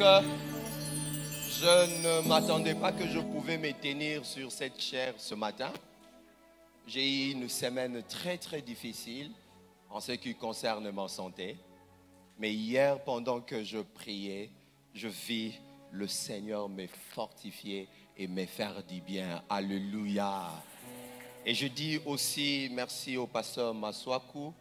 je ne m'attendais pas que je pouvais me tenir sur cette chaire ce matin. J'ai eu une semaine très difficile en ce qui concerne ma santé. Mais hier, pendant que je priais, je vis le Seigneur me fortifier et me faire du bien. Alléluia. Et je dis aussi merci au pasteur Maswaku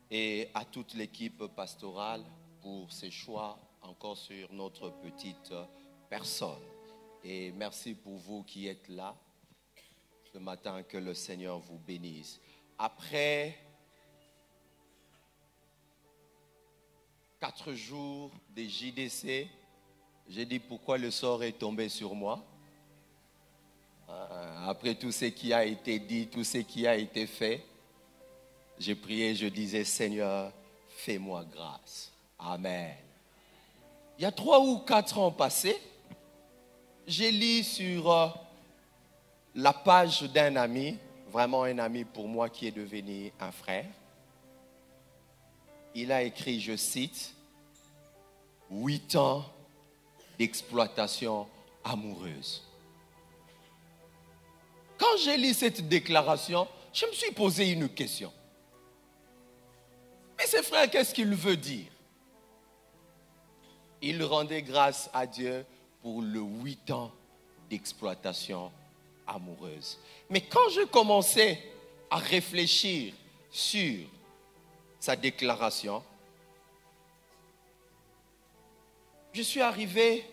et à toute l'équipe pastorale pour ses choix encore sur notre petite personne. Et merci pour vous qui êtes là ce matin, que le Seigneur vous bénisse. Après 4 jours de JDC, j'ai dit pourquoi le sort est tombé sur moi. Après tout ce qui a été dit, tout ce qui a été fait, j'ai prié, je disais, Seigneur, fais-moi grâce. Amen. Il y a 3 ou 4 ans passés, j'ai lu sur la page d'un ami, vraiment un ami pour moi qui est devenu un frère. Il a écrit, je cite, 8 ans d'exploitation amoureuse. Quand j'ai lu cette déclaration, je me suis posé une question. Mais ce frère, qu'est-ce qu'il veut dire? Il rendait grâce à Dieu pour le 8 ans d'exploitation amoureuse. Mais quand je commençais à réfléchir sur sa déclaration, je suis arrivé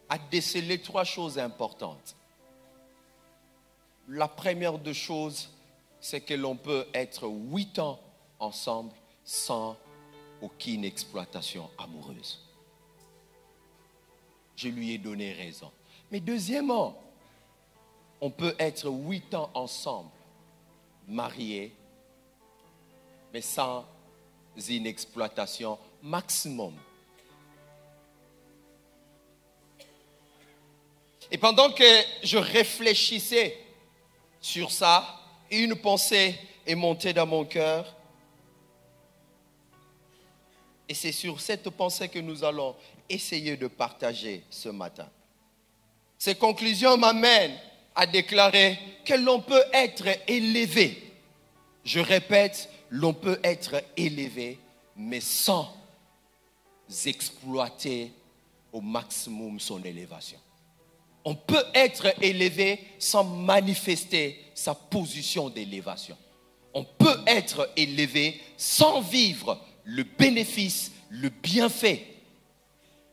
à déceler 3 choses importantes. La première des choses, c'est que l'on peut être 8 ans ensemble sans aucune exploitation amoureuse. Je lui ai donné raison. Mais deuxièmement, on peut être 8 ans ensemble, mariés, mais sans une exploitation maximum. Et pendant que je réfléchissais sur ça, une pensée est montée dans mon cœur. Et c'est sur cette pensée que nous allons essayer de partager ce matin. Ces conclusions m'amènent à déclarer que l'on peut être élevé. Je répète, l'on peut être élevé, mais sans exploiter au maximum son élévation. On peut être élevé sans manifester sa position d'élévation. On peut être élevé sans vivre le bénéfice, le bienfait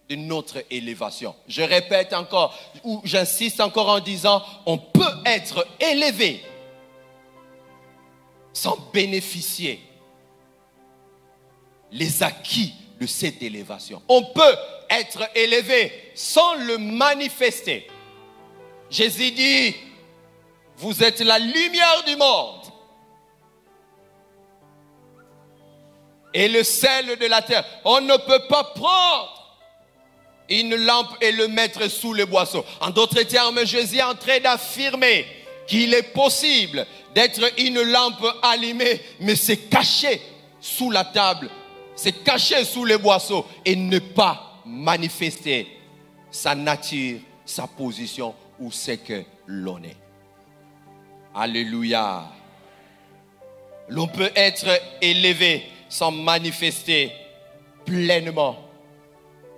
de notre élévation. Je répète encore, ou j'insiste encore en disant, on peut être élevé sans bénéficier les acquis de cette élévation. On peut être élevé sans le manifester. Jésus dit, vous êtes la lumière du monde et le sel de la terre. On ne peut pas prendre une lampe et le mettre sous le boisseau. En d'autres termes, Jésus est en train d'affirmer qu'il est possible d'être une lampe allumée, mais c'est caché sous la table, c'est caché sous le boisseau et ne pas manifester sa nature, sa position ou ce que l'on est. Alléluia. L'on peut être élevé sans manifester pleinement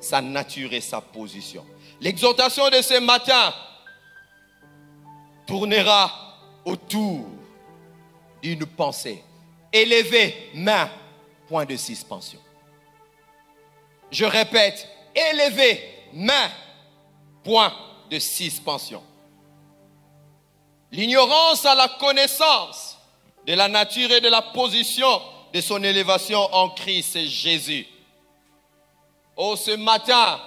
sa nature et sa position. L'exhortation de ce matin tournera autour d'une pensée. Élever, main, point de suspension. Je répète, élever, main, point de suspension. L'ignorance à la connaissance de la nature et de la position de son élévation en Christ Jésus. Oh, ce matin,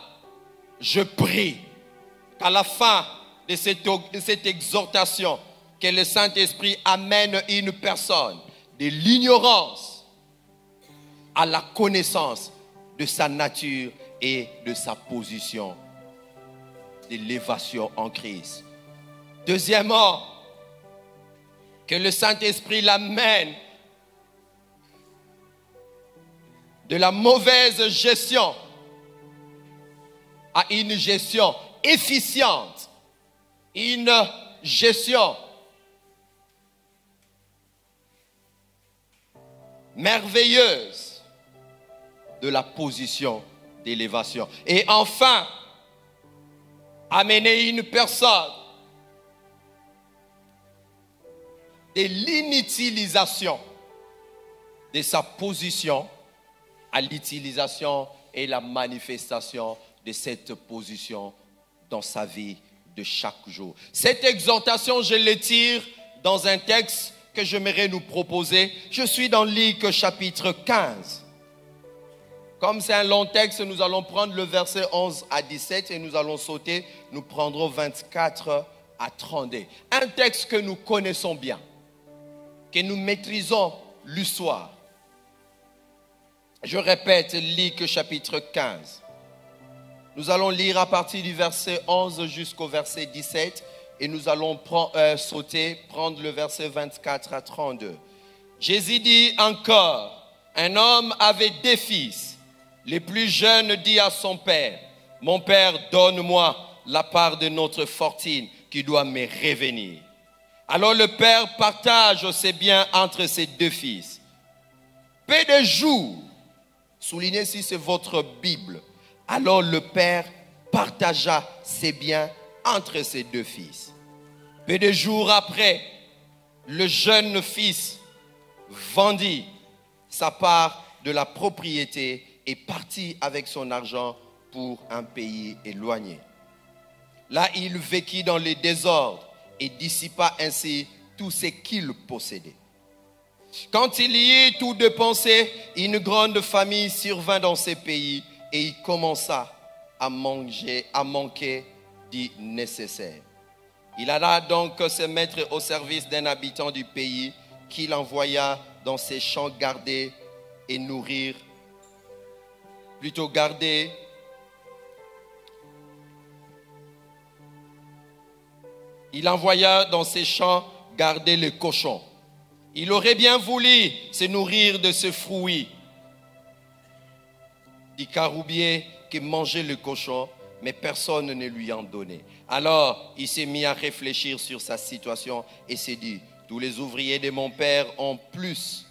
je prie qu'à la fin de cette exhortation, que le Saint-Esprit amène une personne de l'ignorance à la connaissance de sa nature et de sa position d'élévation en Christ. Deuxièmement, que le Saint-Esprit l'amène de la mauvaise gestion à une gestion efficiente, une gestion merveilleuse de la position d'élévation. Et enfin, amener une personne de l'inutilisation de sa position à l'utilisation et la manifestation de cette position dans sa vie de chaque jour. Cette exhortation, je le tire dans un texte que j'aimerais nous proposer. Je suis dans Luc chapitre 15. Comme c'est un long texte, nous allons prendre le verset 11 à 17 et nous allons sauter, nous prendrons 24 à 32. Un texte que nous connaissons bien, que nous maîtrisons l'histoire. Je répète, Luc chapitre 15. Nous allons lire à partir du verset 11 jusqu'au verset 17 et nous allons prendre le verset 24 à 32. Jésus dit encore, un homme avait 2 fils. Le plus jeune dit à son père, mon père, donne-moi la part de notre fortune qui doit me revenir. Alors le père partage ses biens entre ses 2 fils. Peu de jours, soulignez si c'est votre Bible, alors le père partagea ses biens entre ses 2 fils. Peu de jours après, le jeune fils vendit sa part de la propriété et partit avec son argent pour un pays éloigné. Là, il vécut dans le désordre et dissipa ainsi tout ce qu'il possédait. Quand il y eut tout dépensé, une grande famine survint dans ces pays et il commença à manquer du nécessaire. Il alla donc se mettre au service d'un habitant du pays qu'il envoya dans ses champs garder et nourrir, plutôt garder il envoya dans ses champs garder les cochons. Il aurait bien voulu se nourrir de ce fruit du caroubier que mangeait le cochon, mais personne ne lui en donnait. Alors, il s'est mis à réfléchir sur sa situation et s'est dit, tous les ouvriers de mon père ont plus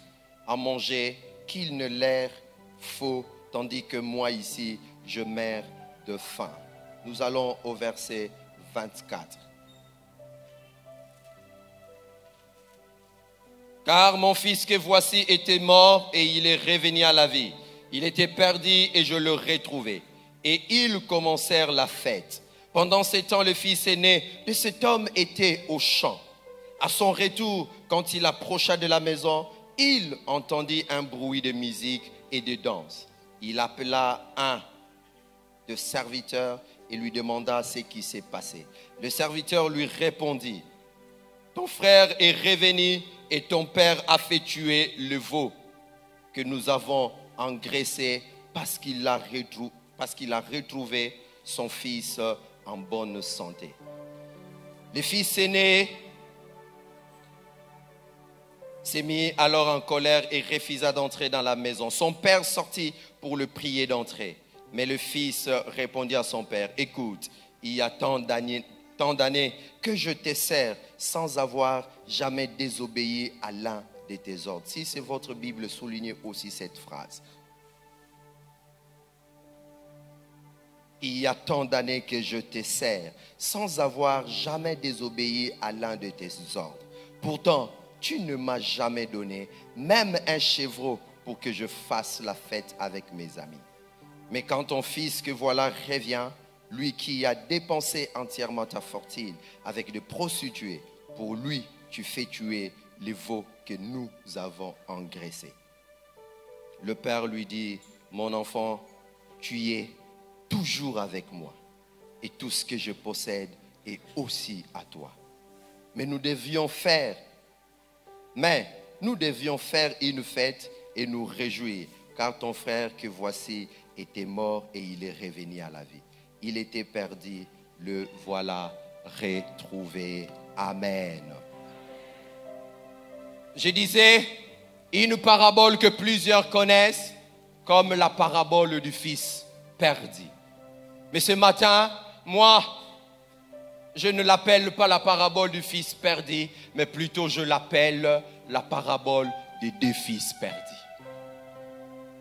à manger qu'il ne leur faut, tandis que moi ici, je meurs de faim. Nous allons au verset 24. Car mon fils que voici était mort et il est revenu à la vie. Il était perdu et je le retrouvai. Et ils commencèrent la fête. Pendant ce temps, le fils aîné de cet homme était au champ. À son retour, quand il approcha de la maison, il entendit un bruit de musique et de danse. Il appela un de serviteurs et lui demanda ce qui s'est passé. Le serviteur lui répondit, ton frère est revenu et ton père a fait tuer le veau que nous avons engraissé parce qu'il a retrouvé son fils en bonne santé. Le fils aîné s'est mis alors en colère et refusa d'entrer dans la maison. Son père sortit pour le prier d'entrer. Mais le fils répondit à son père, écoute, il y a tant d'années que je te sers sans avoir jamais désobéi à l'un de tes ordres. Si c'est votre Bible, soulignez aussi cette phrase. Il y a tant d'années que je te sers sans avoir jamais désobéi à l'un de tes ordres. Pourtant, tu ne m'as jamais donné même un chevreau pour que je fasse la fête avec mes amis. Mais quand ton fils que voilà revient, lui qui a dépensé entièrement ta fortune avec des prostituées, pour lui, tu fais tuer les veaux que nous avons engraissés. Le père lui dit, mon enfant, tu es toujours avec moi et tout ce que je possède est aussi à toi. Mais nous devions faire une fête et nous réjouir, car ton frère que voici était mort et il est revenu à la vie. Il était perdu, le voilà retrouvé. Amen. Je disais, une parabole que plusieurs connaissent comme la parabole du fils perdu. Mais ce matin, moi, je ne l'appelle pas la parabole du fils perdu, mais plutôt je l'appelle la parabole des deux fils perdus.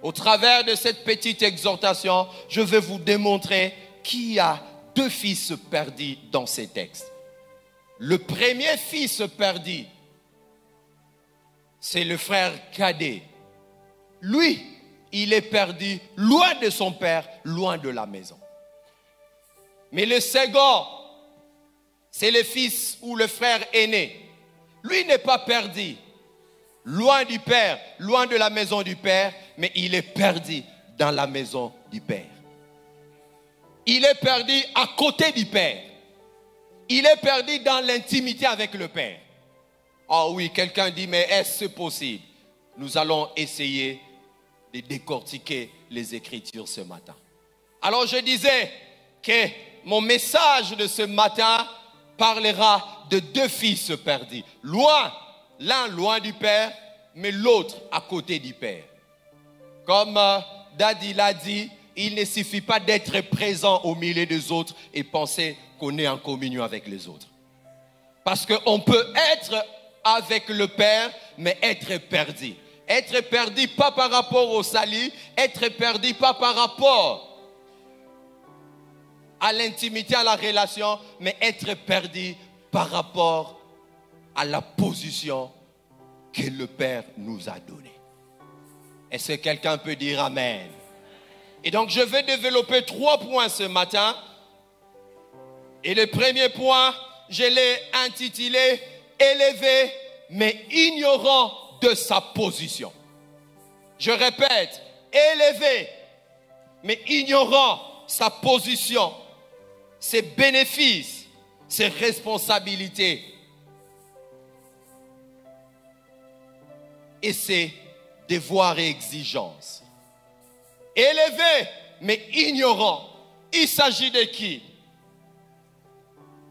Au travers de cette petite exhortation, je vais vous démontrer qu'il y a deux fils perdus dans ces textes. Le premier fils perdu, c'est le frère cadet. Lui, il est perdu loin de son père, loin de la maison. Mais le second, c'est le fils ou le frère aîné. Lui n'est pas perdu, loin du père, loin de la maison du père, mais il est perdu dans la maison du père. Il est perdu à côté du père. Il est perdu dans l'intimité avec le père. Oh oui, quelqu'un dit, mais est-ce possible? Nous allons essayer de décortiquer les Écritures ce matin. Alors je disais que mon message de ce matin parlera de deux fils perdus. Loin, l'un loin du père, mais l'autre à côté du père. Comme Daddy l'a dit, il ne suffit pas d'être présent au milieu des autres et penser qu'on est en communion avec les autres. Parce qu'on peut être avec le Père, mais être perdu. Être perdu pas par rapport au salut, être perdu pas par rapport à l'intimité, à la relation, mais être perdu par rapport à la position que le Père nous a donnée. Est-ce que quelqu'un peut dire Amen? Et donc je vais développer 3 points ce matin. Et le premier point, je l'ai intitulé « Élevé mais ignorant de sa position ». Je répète, élevé mais ignorant sa position, ses bénéfices, ses responsabilités et ses devoirs et exigences. Élevé mais ignorant. Il s'agit de qui?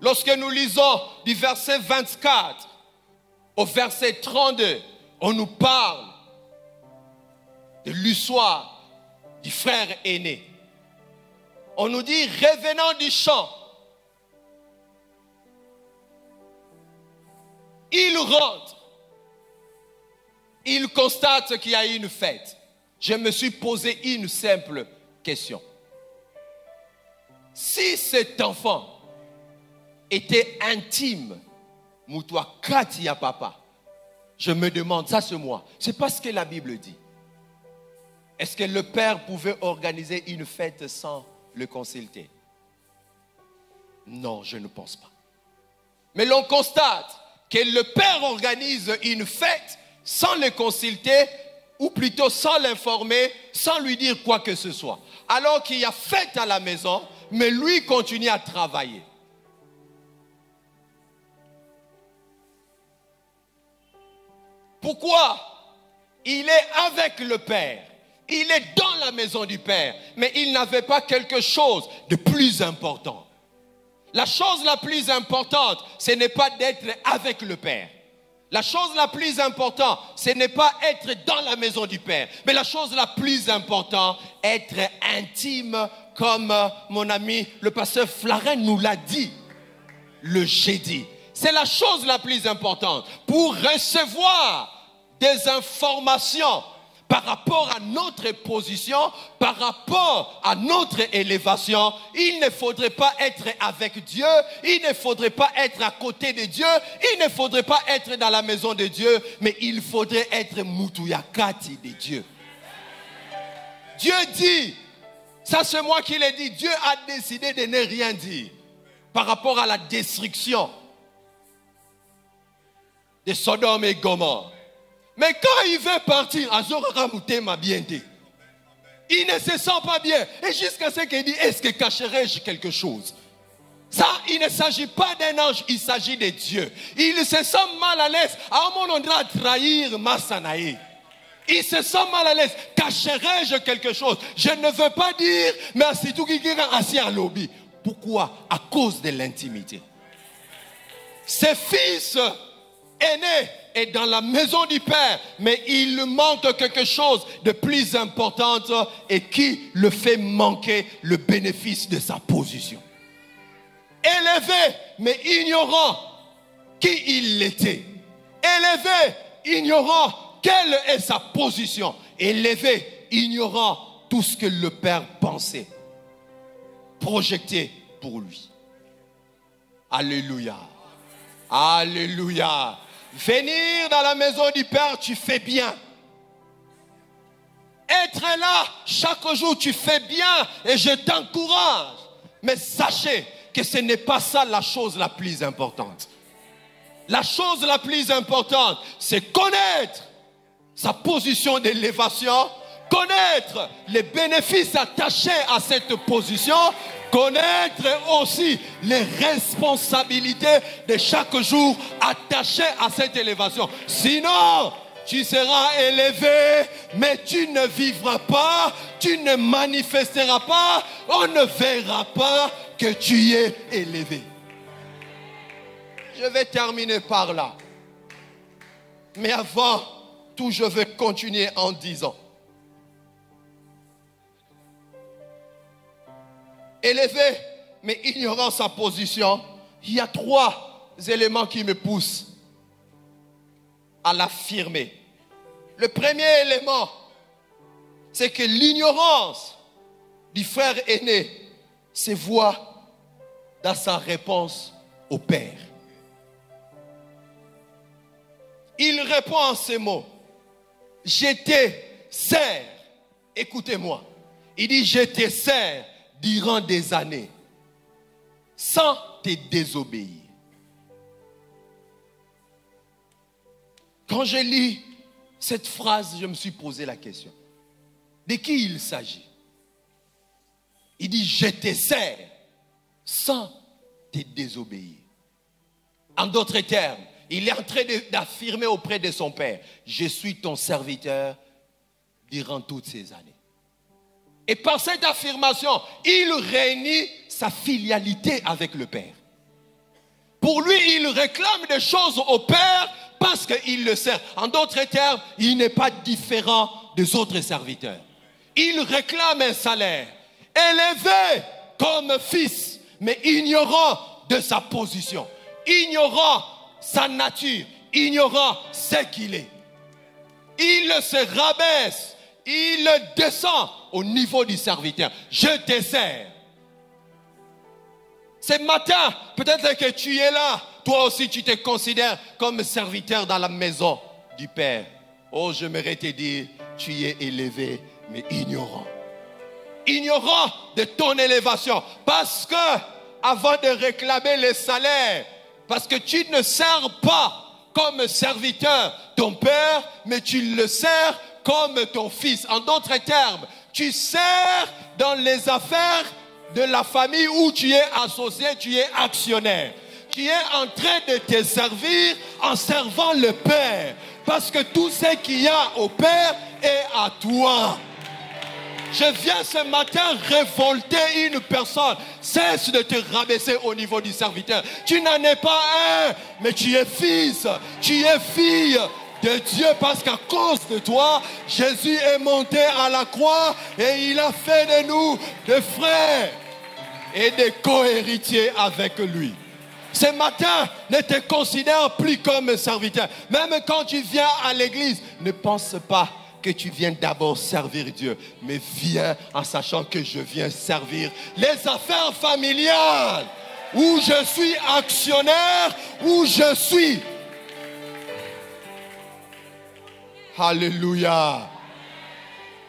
Lorsque nous lisons du verset 24 au verset 32, on nous parle de l'histoire du frère aîné. On nous dit, revenant du champ, il rentre, il constate qu'il y a une fête. Je me suis posé une simple question. Si cet enfant était intime, Moutoua Katia papa, je me demande, ça c'est moi, c'est pas ce que la Bible dit. Est-ce que le père pouvait organiser une fête sans le consulter? Non, je ne pense pas. Mais l'on constate que le père organise une fête sans le consulter, ou plutôt sans l'informer, sans lui dire quoi que ce soit. Alors qu'il y a fête à la maison, mais lui continue à travailler. Pourquoi? Il est avec le Père. Il est dans la maison du Père. Mais il n'avait pas quelque chose de plus important. La chose la plus importante, ce n'est pas d'être avec le Père. La chose la plus importante, ce n'est pas être dans la maison du Père. Mais la chose la plus importante, être intime, comme mon ami le pasteur Flaren nous l'a dit le jeudi. C'est la chose la plus importante. Pour recevoir des informations par rapport à notre position, par rapport à notre élévation, il ne faudrait pas être avec Dieu, il ne faudrait pas être à côté de Dieu, il ne faudrait pas être dans la maison de Dieu, mais il faudrait être Mutuyakati de Dieu. Dieu dit, ça c'est moi qui l'ai dit, Dieu a décidé de ne rien dire par rapport à la destruction de Sodome et Gomorrhe. Mais quand il veut partir, il ne se sent pas bien. Et jusqu'à ce qu'il dit, est-ce que cacherai-je quelque chose? Ça, il ne s'agit pas d'un ange, il s'agit de Dieu. Il se sent mal à l'aise. À un moment, on doit trahir Massanaï. Il se sent mal à l'aise. Cacherai-je quelque chose? Je ne veux pas dire, mais c'est tout qui est assis à lobby. Pourquoi? À cause de l'intimité. Ses fils aîné est dans la maison du Père, mais il lui manque quelque chose de plus important et qui le fait manquer le bénéfice de sa position. Élevé, mais ignorant qui il était. Élevé, ignorant quelle est sa position. Élevé, ignorant tout ce que le Père pensait, projeté pour lui. Alléluia. Alléluia. Venir dans la maison du Père, tu fais bien. Être là, chaque jour, tu fais bien et je t'encourage. Mais sachez que ce n'est pas ça la chose la plus importante. La chose la plus importante, c'est connaître sa position d'élévation, connaître les bénéfices attachés à cette position, connaître aussi les responsabilités de chaque jour attachées à cette élévation. Sinon, tu seras élevé, mais tu ne vivras pas, tu ne manifesteras pas, on ne verra pas que tu es élevé. Je vais terminer par là. Mais avant tout, je vais continuer en disant, élevé, mais ignorant sa position, il y a 3 éléments qui me poussent à l'affirmer. Le premier élément, c'est que l'ignorance du frère aîné se voit dans sa réponse au Père. Il répond en ces mots, je te sers, écoutez-moi, il dit je te sers durant des années, sans te désobéir. Quand je lis cette phrase, je me suis posé la question, de qui il s'agit? Il dit, je te sers sans te désobéir. En d'autres termes, il est en train d'affirmer auprès de son Père, je suis ton serviteur durant toutes ces années. Et par cette affirmation, il réunit sa filialité avec le Père. Pour lui, il réclame des choses au Père parce qu'il le sert. En d'autres termes, il n'est pas différent des autres serviteurs. Il réclame un salaire, élevé comme fils, mais ignorant de sa position, ignorant sa nature, ignorant ce qu'il est. Il se rabaisse, il descend au niveau du serviteur. Je te sers. Ce matin, peut-être que tu es là, toi aussi tu te considères comme serviteur dans la maison du Père. Oh, j'aimerais te dire, tu es élevé, mais ignorant. Ignorant de ton élévation. Parce que, avant de réclamer les salaires, parce que tu ne sers pas comme serviteur ton Père, mais tu le sers comme ton fils. En d'autres termes, tu sers dans les affaires de la famille où tu es associé, tu es actionnaire. Tu es en train de te servir en servant le Père. Parce que tout ce qu'il y a au Père est à toi. Je viens ce matin révolter une personne. Cesse de te rabaisser au niveau du serviteur. Tu n'en es pas un, mais tu es fils. Tu es fille de Dieu parce qu'à cause de toi, Jésus est monté à la croix et il a fait de nous des frères et des co-héritiers avec lui. Ce matin, ne te considère plus comme serviteur. Même quand tu viens à l'église, ne pense pas que tu viens d'abord servir Dieu, mais viens en sachant que je viens servir les affaires familiales, où je suis actionnaire, où je suis. Alléluia.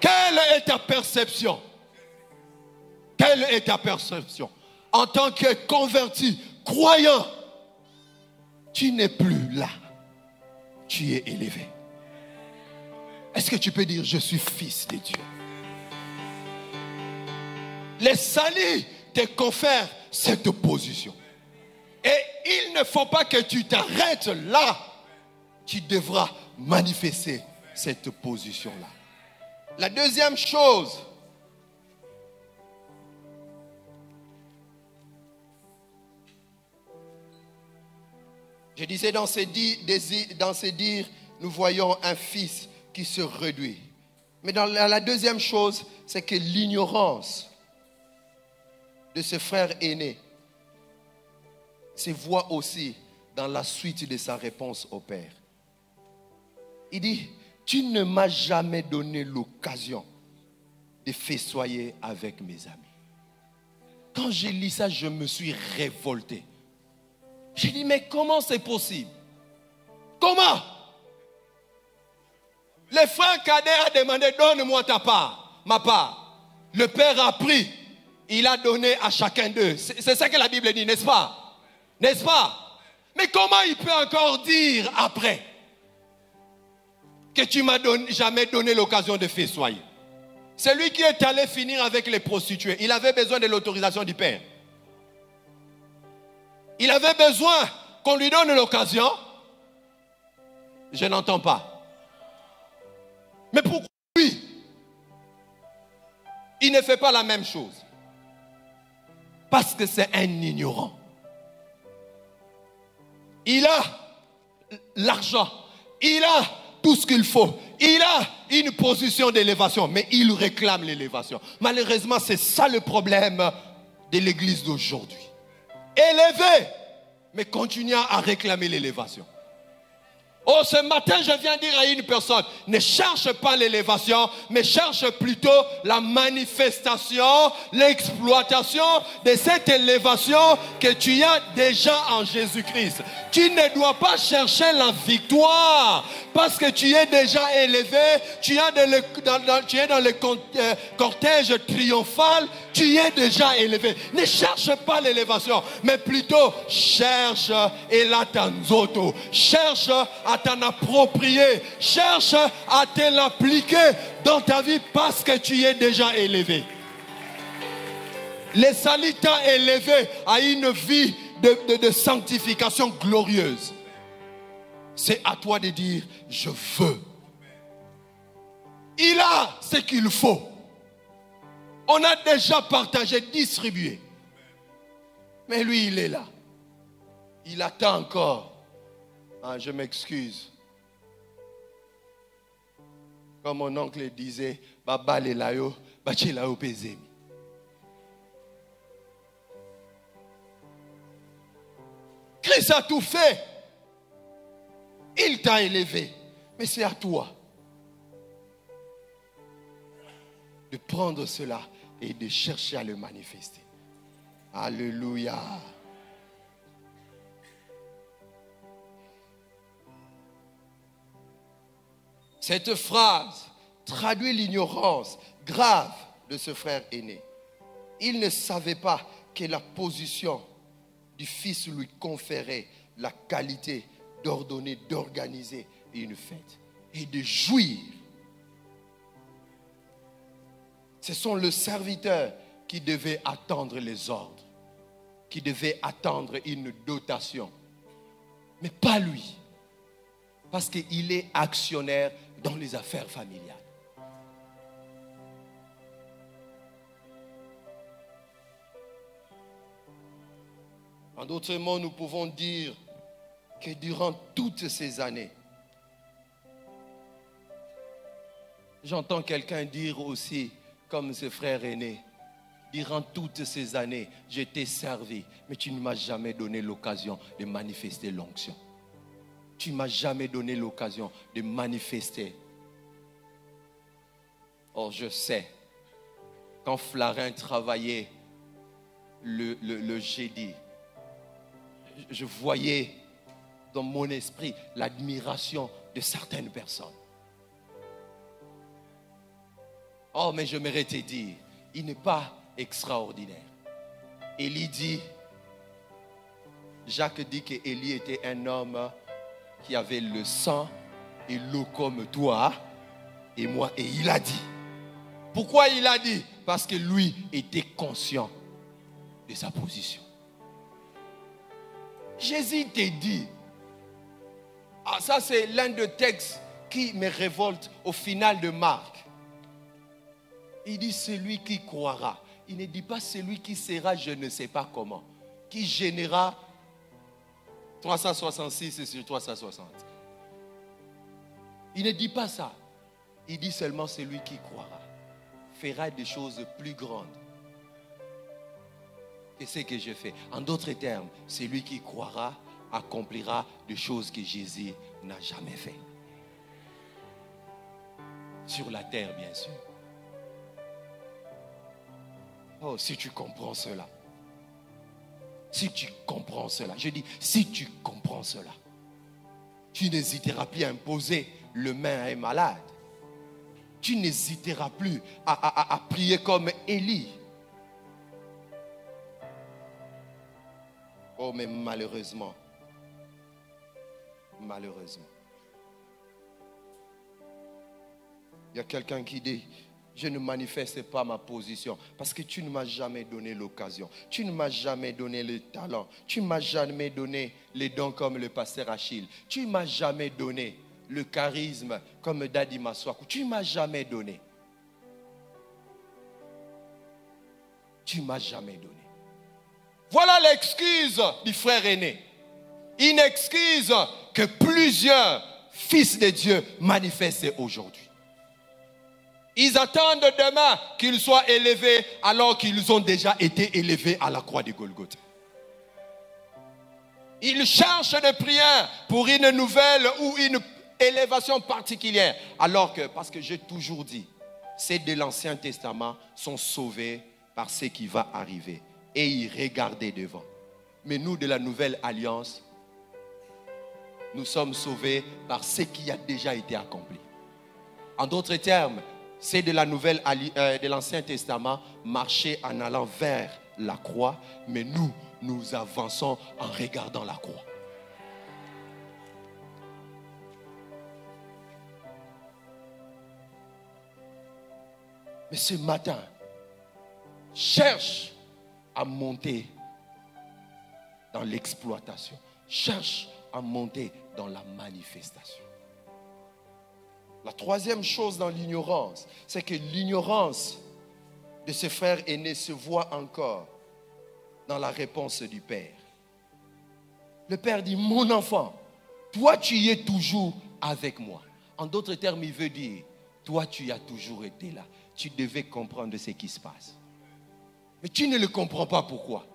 Quelle est ta perception? Quelle est ta perception? En tant que converti, croyant, tu n'es plus là. Tu es élevé. Est-ce que tu peux dire, je suis fils de Dieu? Les saluts te confèrent cette position. Et il ne faut pas que tu t'arrêtes là. Tu devras manifester cette position-là. La deuxième chose, Je disais dans ces dires, nous voyons un fils qui se réduit. Mais dans la deuxième chose, c'est que l'ignorance de ce frère aîné se voit aussi dans la suite de sa réponse au père. Il dit, tu ne m'as jamais donné l'occasion de festoyer avec mes amis. Quand j'ai lu ça, je me suis révolté. J'ai dit, mais comment c'est possible? Comment? Le frère cadet a demandé, donne-moi ta part, ma part. Le père a pris, il a donné à chacun d'eux. C'est ça que la Bible dit, n'est-ce pas? N'est-ce pas? Mais comment il peut encore dire après que tu m'as jamais donné l'occasion de festoyer? Celui qui est allé finir avec les prostituées, il avait besoin de l'autorisation du père. Il avait besoin qu'on lui donne l'occasion. Je n'entends pas. Mais pourquoi lui, il ne fait pas la même chose? Parce que c'est un ignorant. Il a l'argent, il a tout ce qu'il faut, il a une position d'élévation, mais il réclame l'élévation. Malheureusement, c'est ça le problème de l'église d'aujourd'hui. Élevé, mais continuant à réclamer l'élévation. Oh, ce matin, je viens dire à une personne, ne cherche pas l'élévation, mais cherche plutôt la manifestation, l'exploitation de cette élévation que tu as déjà en Jésus-Christ. Tu ne dois pas chercher la victoire parce que tu es déjà élevé, tu es dans le cortège triomphal, tu es déjà élevé. Ne cherche pas l'élévation, mais plutôt cherche elatanzoto, cherche à t'en approprier, cherche à te l'appliquer dans ta vie parce que tu es déjà élevé. Les salut t'a élevé à une vie de sanctification glorieuse. C'est à toi de dire, je veux. Il a ce qu'il faut. On a déjà partagé, distribué. Mais lui, il est là. Il attend encore. Ah, je m'excuse. Comme mon oncle disait, Baba le layo, bachi lao pezemi. Christ a tout fait. Il t'a élevé. Mais c'est à toi de prendre cela et de chercher à le manifester. Alléluia. Cette phrase traduit l'ignorance grave de ce frère aîné. Il ne savait pas que la position du fils lui conférait la qualité d'ordonner, d'organiser une fête et de jouir. Ce sont les serviteurs qui devaient attendre les ordres, qui devaient attendre une dotation, mais pas lui, parce qu'il est actionnaire dans les affaires familiales. En d'autres mots, nous pouvons dire que durant toutes ces années, j'entends quelqu'un dire aussi, comme ce frère aîné, durant toutes ces années, je t'ai servi, mais tu ne m'as jamais donné l'occasion de manifester l'onction. Tu ne m'as jamais donné l'occasion de manifester. Or, je sais, quand Flarin travaillait le jeudi, je voyais dans mon esprit l'admiration de certaines personnes. Oh, mais je m'arrêtais dire, il n'est pas extraordinaire. Élie dit, Jacques dit qu'Élie était un homme qui avait le sang et l'eau comme toi et moi. Et il a dit. Pourquoi il a dit? Parce que lui était conscient de sa position. Jésus t'a dit. Ah, ça c'est l'un des textes qui me révolte au final de Marc. Il dit celui qui croira. Il ne dit pas celui qui sera je ne sais pas comment. Qui gênera 366 sur 360. Il ne dit pas ça. Il dit seulement celui qui croira fera des choses plus grandes que ce que je fais. En d'autres termes, celui qui croira accomplira des choses que Jésus n'a jamais fait. Sur la terre, bien sûr. Oh, si tu comprends cela. Si tu comprends cela. Je dis, si tu comprends cela. Tu n'hésiteras plus à imposer le main à un malade. Tu n'hésiteras plus à prier comme Élie. Oh, mais malheureusement, il y a quelqu'un qui dit, je ne manifeste pas ma position parce que tu ne m'as jamais donné l'occasion. Tu ne m'as jamais donné le talent. Tu ne m'as jamais donné les dons comme le pasteur Achille. Tu ne m'as jamais donné le charisme comme Dadi Maswaku. Tu ne m'as jamais donné. Tu ne m'as jamais donné. Voilà l'excuse du frère aîné. Une excuse que plusieurs fils de Dieu manifestent aujourd'hui. Ils attendent demain qu'ils soient élevés alors qu'ils ont déjà été élevés à la croix de Golgotha. Ils cherchent des prières pour une nouvelle ou une élévation particulière. Alors que, parce que j'ai toujours dit, ceux de l'Ancien Testament sont sauvés par ce qui va arriver. Et ils regardaient devant. Mais nous de la Nouvelle Alliance, nous sommes sauvés par ce qui a déjà été accompli. En d'autres termes, c'est de de l'Ancien Testament marcher en allant vers la croix, mais nous avançons en regardant la croix. Mais ce matin, cherche à monter dans l'exploitation. Cherche à monter dans la manifestation. La troisième chose dans l'ignorance, c'est que l'ignorance de ce frère aîné se voit encore dans la réponse du Père. Le Père dit, mon enfant, toi tu y es toujours avec moi. En d'autres termes, il veut dire, toi tu as toujours été là. Tu devais comprendre ce qui se passe. Mais tu ne le comprends pas pourquoi?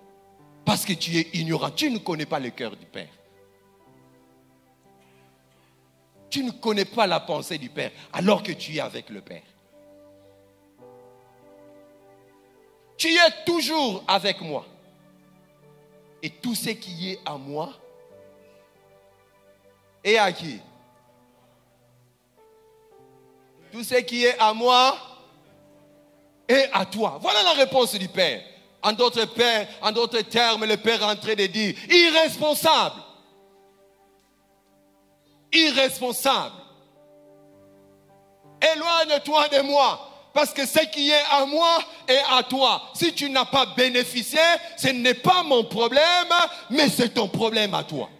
Parce que tu es ignorant. Tu ne connais pas le cœur du Père. Tu ne connais pas la pensée du Père alors que tu es avec le Père. Tu es toujours avec moi. Et tout ce qui est à moi est à qui? Tout ce qui est à moi est à toi. Voilà la réponse du Père. En d'autres termes, le Père est en train de dire, irresponsable. Irresponsable. Éloigne-toi de moi. Parce que ce qui est à moi est à toi. Si tu n'as pas bénéficié, ce n'est pas mon problème, mais c'est ton problème à toi.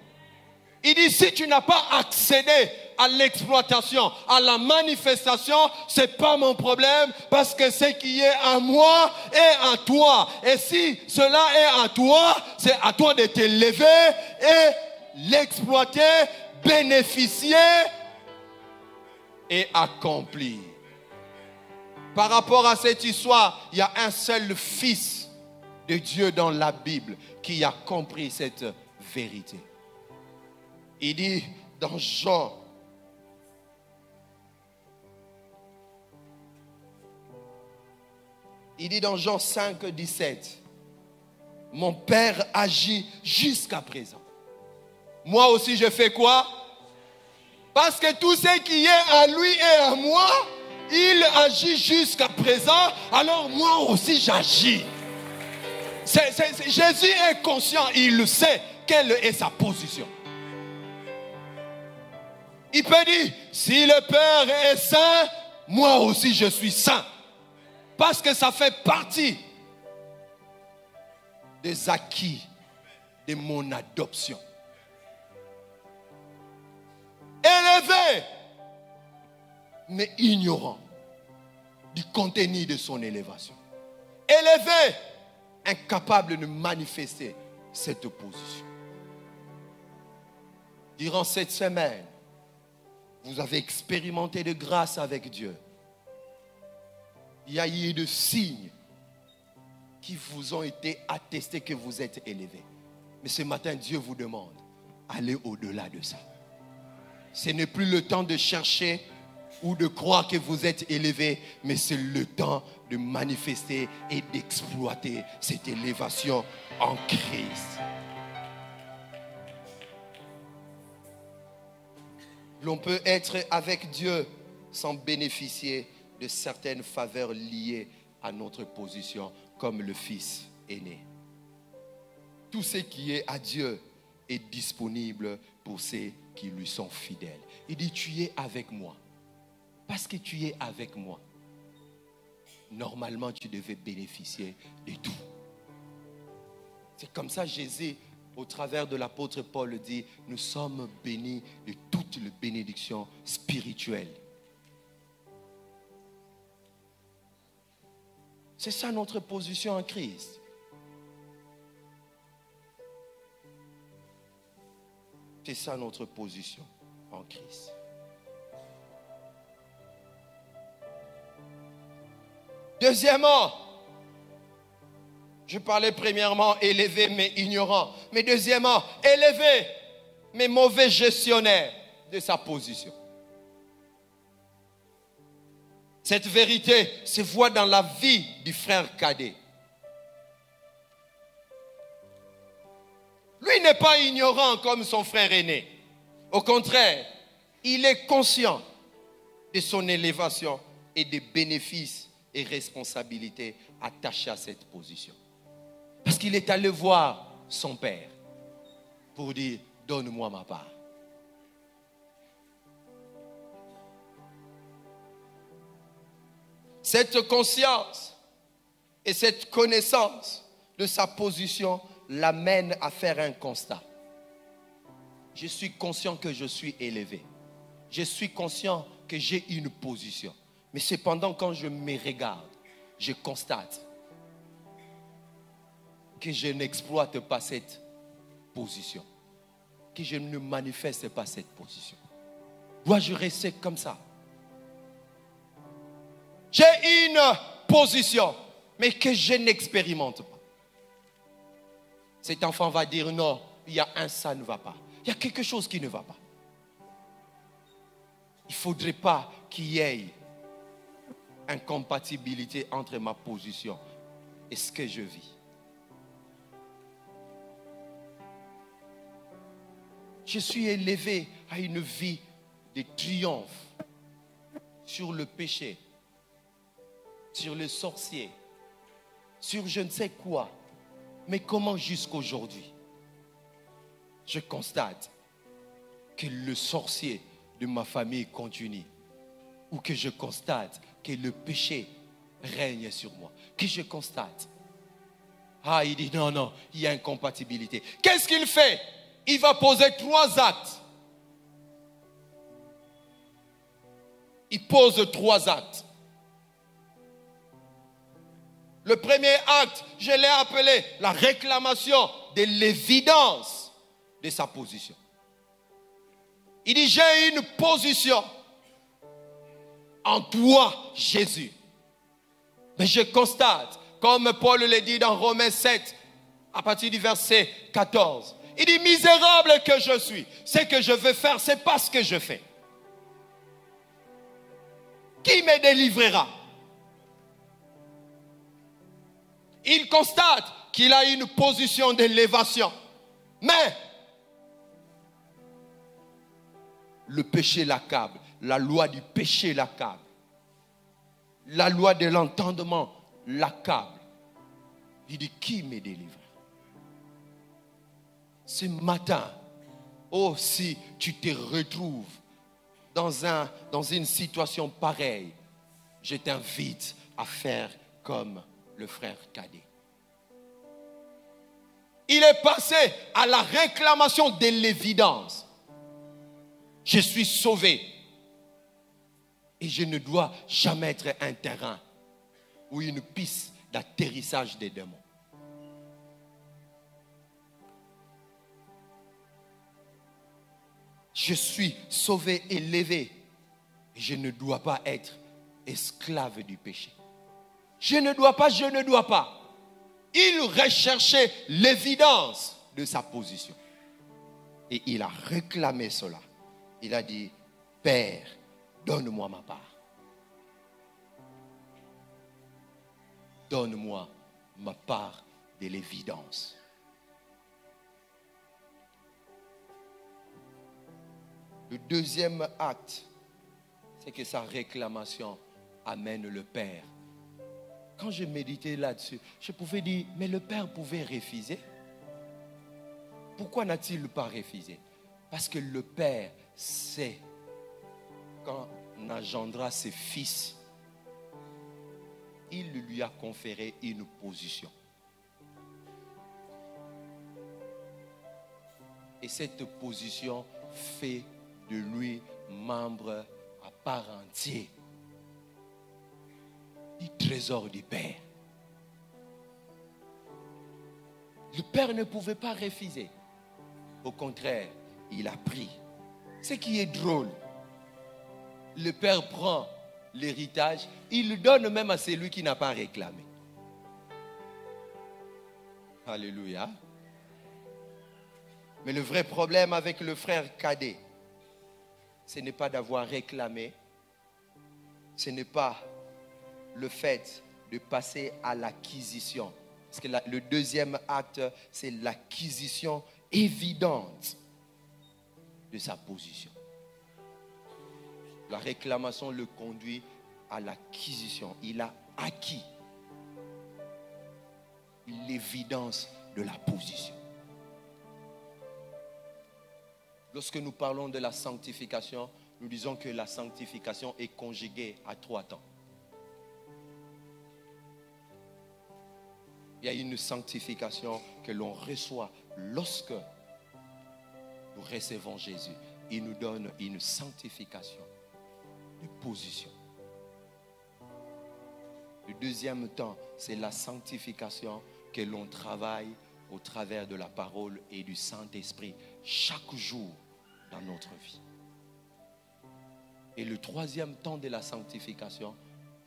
Il dit, si tu n'as pas accédé à l'exploitation, à la manifestation, ce n'est pas mon problème, parce que ce qui est à moi est à toi. Et si cela est à toi, c'est à toi de te lever et l'exploiter, bénéficier et accomplir. Par rapport à cette histoire, il y a un seul fils de Dieu dans la Bible qui a compris cette vérité. Il dit dans Jean, Jean 5, 17, mon Père agit jusqu'à présent. Moi aussi je fais quoi? Parce que tout ce qui est à lui et à moi, il agit jusqu'à présent, alors moi aussi j'agis. Jésus est conscient, il sait quelle est sa position. Il peut dire, si le Père est saint, moi aussi je suis saint. Parce que ça fait partie des acquis de mon adoption. Élevé, mais ignorant du contenu de son élévation. Élevé, incapable de manifester cette position. durant cette semaine, vous avez expérimenté de grâce avec Dieu. Il y a eu de signes qui vous ont été attestés que vous êtes élevés. Mais ce matin, Dieu vous demande, allez au-delà de ça. Ce n'est plus le temps de chercher ou de croire que vous êtes élevé, mais c'est le temps de manifester et d'exploiter cette élévation en Christ. L'on peut être avec Dieu sans bénéficier de certaines faveurs liées à notre position comme le fils aîné. Tout ce qui est à Dieu est disponible pour ceux qui lui sont fidèles. Il dit, tu es avec moi. Parce que tu es avec moi, normalement tu devais bénéficier de tout. C'est comme ça Jésus, au travers de l'apôtre Paul, dit, nous sommes bénis de toutes les bénédictions spirituelles. C'est ça notre position en Christ. C'est ça notre position en Christ. Deuxièmement, je parlais premièrement élevé mais ignorant. Mais deuxièmement, élevé mais mauvais gestionnaire de sa position. Cette vérité se voit dans la vie du frère cadet. Lui n'est pas ignorant comme son frère aîné. Au contraire, il est conscient de son élévation et des bénéfices et responsabilités attachées à cette position. Parce qu'il est allé voir son père pour dire, donne-moi ma part. Cette conscience et cette connaissance de sa position l'amène à faire un constat. Je suis conscient que je suis élevé. Je suis conscient que j'ai une position. Mais cependant, quand je me regarde, je constate que je n'exploite pas cette position. Que je ne manifeste pas cette position. Dois-je rester comme ça? J'ai une position, mais que je n'expérimente pas. Cet enfant va dire non, il y a ça ne va pas. Il y a quelque chose qui ne va pas. Il ne faudrait pas qu'il y ait incompatibilité entre ma position et ce que je vis. Je suis élevé à une vie de triomphe sur le péché, sur le sorcier, sur je ne sais quoi. Mais comment jusqu'aujourd'hui, je constate que le sorcier de ma famille continue, ou que je constate que le péché règne sur moi, que je constate. Ah, il dit non, il y a incompatibilité. Qu'est-ce qu'il fait? Il va poser 3 actes. Il pose 3 actes. Le premier acte, je l'ai appelé la réclamation de l'évidence de sa position. Il dit, j'ai une position en toi, Jésus. Mais je constate, comme Paul le dit dans Romains 7, à partir du verset 14, il dit, misérable que je suis, ce que je veux faire, c'est pas ce que je fais. Qui me délivrera? Il constate qu'il a une position d'élévation. Mais le péché l'accable. La loi du péché l'accable. La loi de l'entendement l'accable. Il dit, qui me délivre? Ce matin, oh, si tu te retrouves dans une situation pareille, je t'invite à faire comme le frère cadet. Il est passé à la réclamation de l'évidence. Je suis sauvé. Et je ne dois jamais être un terrain ou une piste d'atterrissage des démons. je suis sauvé, élevé. Et je ne dois pas être esclave du péché. Je ne dois pas. Il recherchait l'évidence de sa position. Et il a réclamé cela. Il a dit, Père, donne-moi ma part. Donne-moi ma part de l'évidence. Le deuxième acte, c'est que sa réclamation amène le Père. Quand je méditais là-dessus, je pouvais dire, mais le Père pouvait refuser. Pourquoi n'a-t-il pas refusé? Parce que le Père sait, quand on engendra ses fils, il lui a conféré une position. Et cette position fait de lui membre à part entière du trésor du Père. Le Père ne pouvait pas refuser. Au contraire, il a pris. Ce qui est drôle, le Père prend l'héritage, il le donne même à celui qui n'a pas réclamé. Alléluia. Mais le vrai problème avec le frère cadet, ce n'est pas d'avoir réclamé, ce n'est pas le fait de passer à l'acquisition. Parce que le deuxième acte, c'est l'acquisition évidente de sa position. La réclamation le conduit à l'acquisition. Il a acquis l'évidence de la position. Lorsque nous parlons de la sanctification, nous disons que la sanctification est conjuguée à 3 temps. Il y a une sanctification que l'on reçoit lorsque nous recevons Jésus. Il nous donne une sanctification de position. Le deuxième temps, c'est la sanctification que l'on travaille au travers de la parole et du Saint-Esprit chaque jour dans notre vie. Et le troisième temps de la sanctification,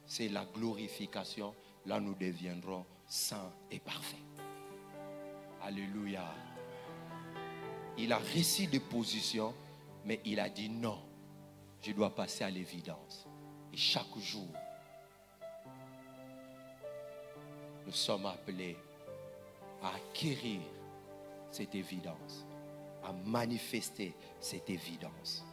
c'est la glorification. Là, nous deviendrons saints et parfaits. Alléluia. Il a reçu des positions, mais il a dit non, je dois passer à l'évidence. Et chaque jour, nous sommes appelés à acquérir cette évidence, à manifester cette évidence.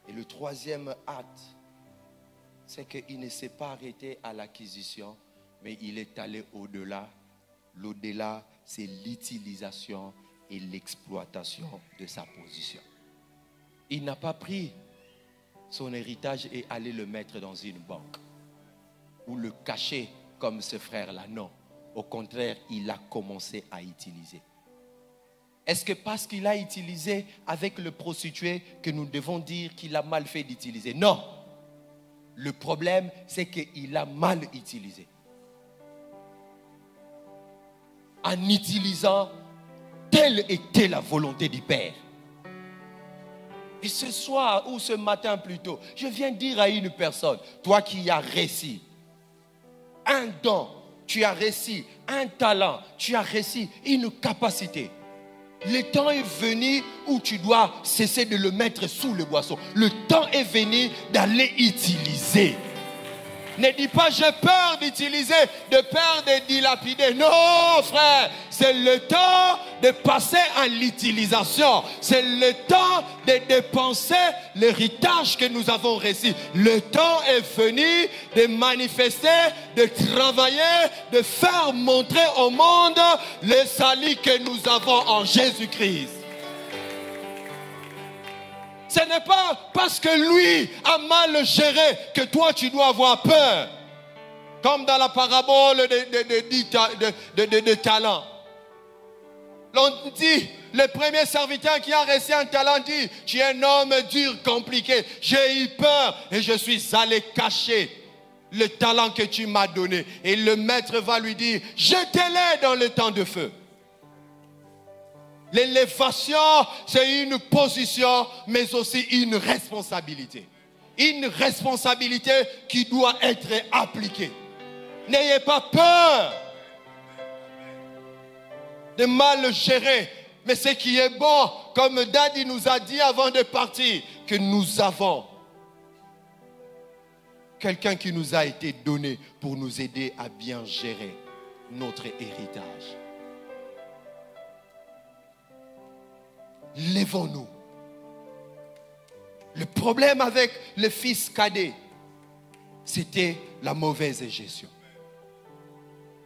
Et le troisième acte, c'est qu'il ne s'est pas arrêté à l'acquisition, mais il est allé au-delà. L'au-delà, c'est l'utilisation et l'exploitation de sa position. Il n'a pas pris son héritage et allé le mettre dans une banque ou le cacher comme ce frère-là. Non, au contraire, il a commencé à utiliser. Est-ce que parce qu'il a utilisé avec le prostitué que nous devons dire qu'il a mal fait d'utiliser? Non. Le problème, c'est qu'il a mal utilisé. En utilisant, telle était la volonté du Père. Et ce soir ou ce matin plutôt, je viens dire à une personne, toi qui as reçu un don, tu as reçu un talent, tu as reçu une capacité. Le temps est venu où tu dois cesser de le mettre sous le boisseau. Le temps est venu d'aller utiliser. Ne dis pas j'ai peur d'utiliser, de peur de dilapider. Non frère, c'est le temps de passer à l'utilisation. C'est le temps de dépenser l'héritage que nous avons reçu. Le temps est venu de manifester, de travailler, de faire montrer au monde le salut que nous avons en Jésus-Christ. Ce n'est pas parce que lui a mal géré que toi tu dois avoir peur. Comme dans la parabole de talents. L'on dit, le premier serviteur qui a reçu un talent dit, tu es un homme dur, compliqué. J'ai eu peur et je suis allé cacher le talent que tu m'as donné. Et le maître va lui dire, jetez-les dans le temps de feu. L'élévation, c'est une position, mais aussi une responsabilité. Une responsabilité qui doit être appliquée. N'ayez pas peur de mal gérer. Mais ce qui est bon, comme Daddy nous a dit avant de partir, que nous avons quelqu'un qui nous a été donné pour nous aider à bien gérer notre héritage. Lèvons-nous. Le problème avec le fils cadet, c'était la mauvaise gestion.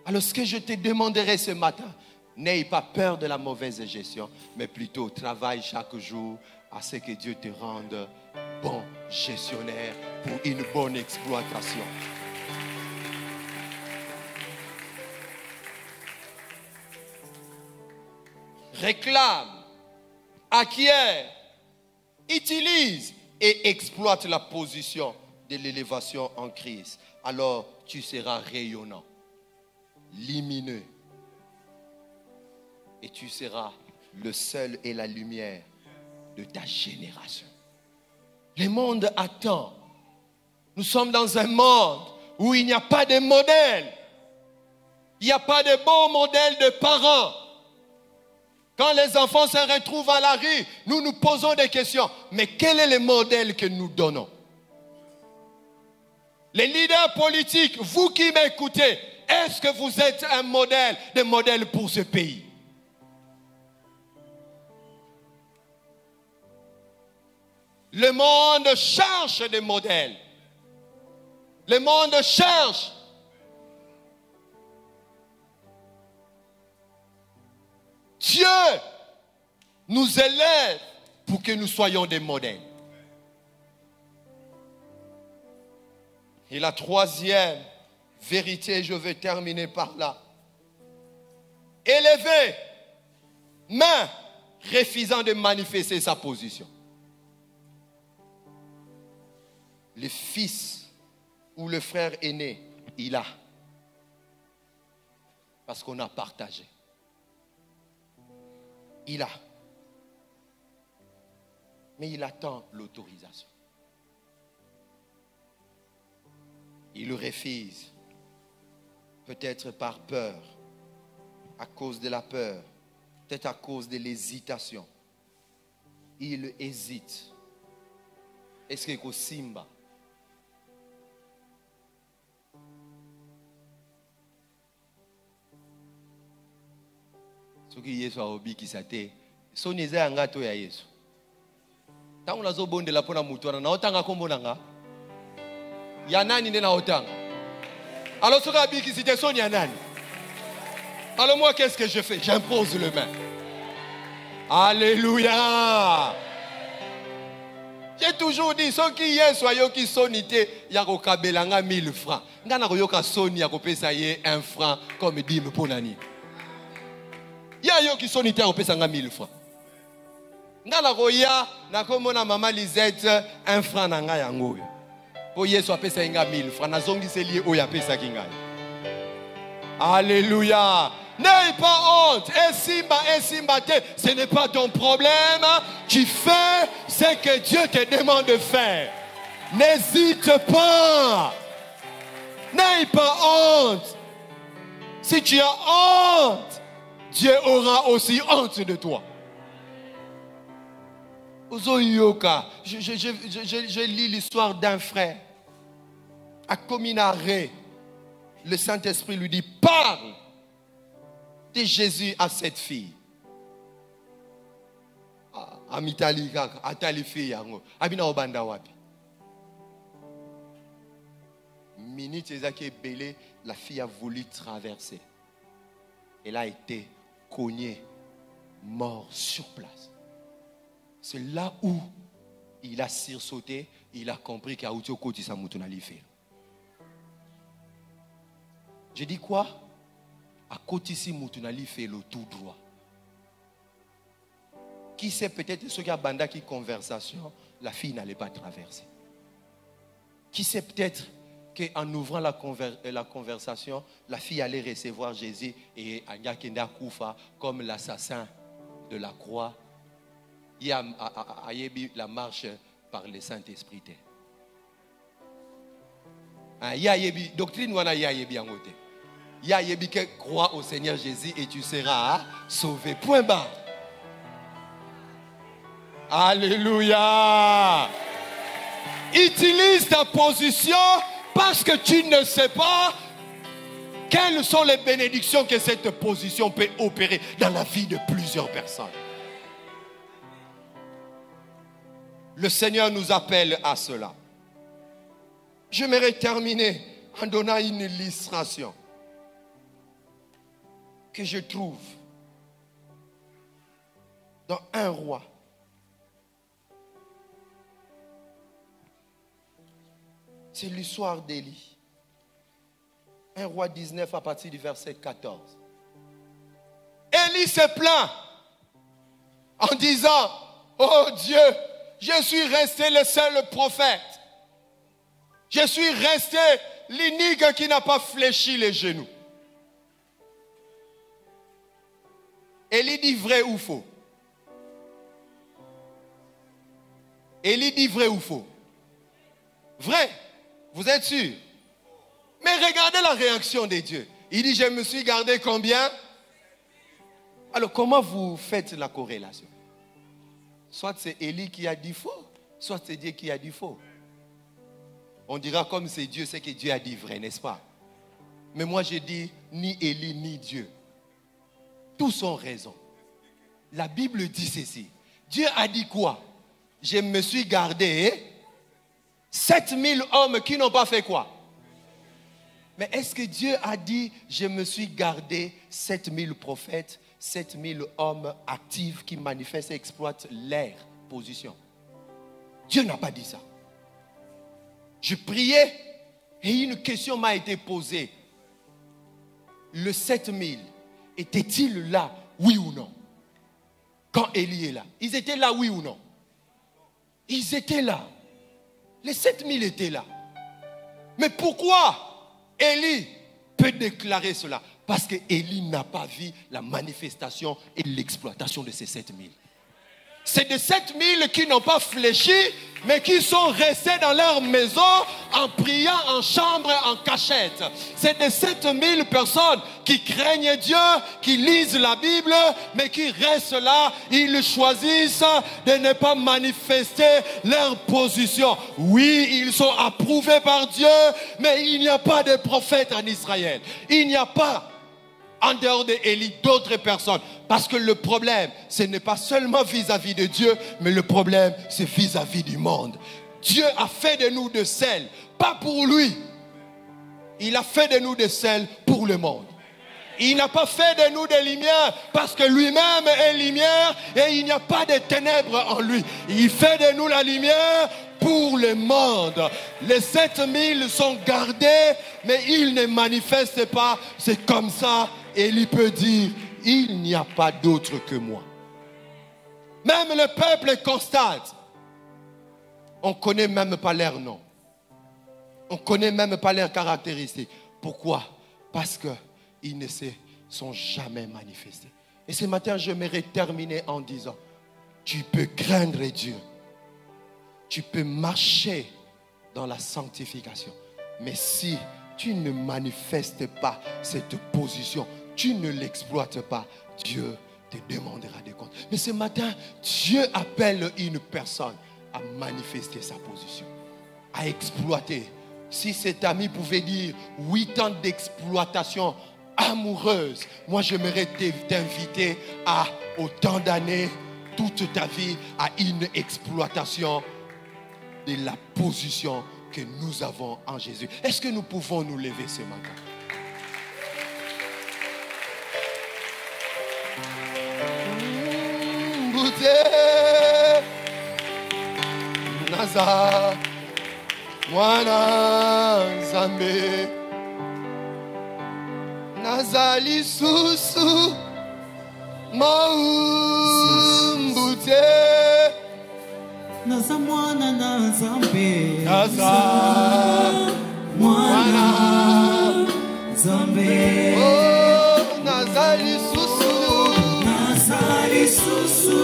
Alors ce que je te demanderai ce matin, n'aie pas peur de la mauvaise gestion, mais plutôt travaille chaque jour à ce que Dieu te rende bon gestionnaire pour une bonne exploitation. Réclame, acquiert, utilise et exploite la position de l'élévation en Christ. Alors tu seras rayonnant, lumineux. Et tu seras le seul et la lumière de ta génération. Le monde attend. Nous sommes dans un monde où il n'y a pas de modèle. Il n'y a pas de bon modèle de parents. Quand les enfants se retrouvent à la rue, nous nous posons des questions. Mais quel est le modèle que nous donnons? Les leaders politiques, vous qui m'écoutez, est-ce que vous êtes un modèle, des modèles pour ce pays? Le monde cherche des modèles. Le monde cherche. Dieu nous élève pour que nous soyons des modèles. Et la troisième vérité, je vais terminer par là. Élevé, mais refusant de manifester sa position. Le fils ou le frère aîné, il a. Parce qu'on a partagé. Il a. Mais il attend l'autorisation. Il refuse. Peut-être par peur. À cause de la peur. Peut-être à cause de l'hésitation. Il hésite. Est-ce que Simba? Ce qui Yesu a obi qui s'até, son eza yanga to ya Yesu. Tangu nazo bonde la pona mutuana na otanga kombo nanga. Ya nani nena otanga? Alors ce qui qui s'était son ya nani? Alors moi qu'est-ce que je fais? J'impose le main. Alléluia. J'ai toujours dit, ceux qui y soyez qui sonité, il y a kabelanga 1000 francs. Ngana koyoka soni ya kopesa ye 1 franc comme dit me ponani. Il y a yo qui sonité ya kopesa nga 1000 francs. Ngana koya na komona mama Lisette 1 franc na nga yango. Po Yesu apesa nga 1000 francs na zongi seli o ya pesa kinga. Alléluia. N'aie pas honte. Et Simba, ce n'est pas ton problème. Tu fais ce que Dieu te demande de faire. N'hésite pas. N'aie pas honte. Si tu as honte, Dieu aura aussi honte de toi. Je lis l'histoire d'un frère. À Kominare, le Saint-Esprit lui dit, parle de Jésus à cette fille. Amitali kaka, atali fille yango. Abina obanda wapi. Minute ezaki belé, la fille a voulu traverser. Elle a été cognée, mort sur place. C'est là où il a sursauté, il a compris qu'il y a autre côté sa moutonali fait. Je dis quoi? À côté ici, Moutounali fait le tout droit. Qui sait peut-être ce qui a banda qui conversation, la fille n'allait pas traverser. Qui sait peut-être qu'en ouvrant la conversation, la fille allait recevoir Jésus et Anya Kenda Koufa comme l'assassin de la croix. Il y a la marche par le Saint-Esprit. Il y a une doctrine où il y a une croix au Seigneur Jésus et tu seras sauvé. Point barre. Alléluia. Utilise ta position parce que tu ne sais pas quelles sont les bénédictions que cette position peut opérer dans la vie de plusieurs personnes. Le Seigneur nous appelle à cela. J'aimerais terminer en donnant une illustration que je trouve dans un roi. C'est l'histoire d'Élie. Un roi 19 à partir du verset 14. Élie se plaint en disant, oh Dieu, je suis resté le seul prophète. Je suis resté l'unique qui n'a pas fléchi les genoux. Élie dit vrai ou faux? Élie dit vrai ou faux? Vrai. Vous êtes sûr? Mais regardez la réaction de Dieu. Il dit, je me suis gardé combien? Alors, comment vous faites la corrélation? Soit c'est Élie qui a dit faux, soit c'est Dieu qui a dit faux. On dira comme c'est Dieu, c'est que Dieu a dit vrai, n'est-ce pas? Mais moi, je dis ni Élie, ni Dieu. Tous ont raison. La Bible dit ceci. Dieu a dit quoi? Je me suis gardé 7000 hommes qui n'ont pas fait quoi? Mais est-ce que Dieu a dit, je me suis gardé 7000 prophètes, 7000 hommes actifs qui manifestent et exploitent leur position? Dieu n'a pas dit ça. Je priais et une question m'a été posée. Le 7000, était-il là, oui ou non? Quand Élie est là. Ils étaient là, oui ou non? Ils étaient là. Les 7000 étaient là. Mais pourquoi Élie peut déclarer cela? Parce que Élie n'a pas vu la manifestation et l'exploitation de ces 7000. C'est de 7000 qui n'ont pas fléchi, mais qui sont restés dans leur maison en priant en chambre, en cachette. C'est de 7000 personnes qui craignent Dieu, qui lisent la Bible, mais qui restent là. Ils choisissent de ne pas manifester leur position. Oui, ils sont approuvés par Dieu, mais il n'y a pas de prophète en Israël. Il n'y a pas, en dehors d'Élie, d'autres personnes. Parce que le problème, ce n'est pas seulement vis-à-vis de Dieu, mais le problème, c'est vis-à-vis du monde. Dieu a fait de nous de sel, pas pour lui. Il a fait de nous de sel pour le monde. Il n'a pas fait de nous des lumières parce que lui-même est lumière et il n'y a pas de ténèbres en lui. Il fait de nous la lumière pour le monde. Les 7000 sont gardés, mais ils ne manifestent pas. C'est comme ça, Élie peut dire, il n'y a pas d'autre que moi. Même le peuple constate. On ne connaît même pas leur nom. On ne connaît même pas leurs caractéristiques. Pourquoi? Parce qu'ils ne se sont jamais manifestés. Et ce matin, j'aimerais terminer en disant, tu peux craindre Dieu. Tu peux marcher dans la sanctification. Mais si tu ne manifestes pas cette position, tu ne l'exploites pas, Dieu te demandera des comptes. Mais ce matin, Dieu appelle une personne à manifester sa position, à exploiter. Si cet ami pouvait dire 8 ans d'exploitation amoureuse, moi j'aimerais t'inviter à autant d'années, toute ta vie, à une exploitation de la position que nous avons en Jésus. Est-ce que nous pouvons nous lever ce matin? Naza mwana Nzambe nazali susu maumbute Naza mwana na Nzambe Naza Mwana Nzambe. Oh, nazali susu. Nazali susu.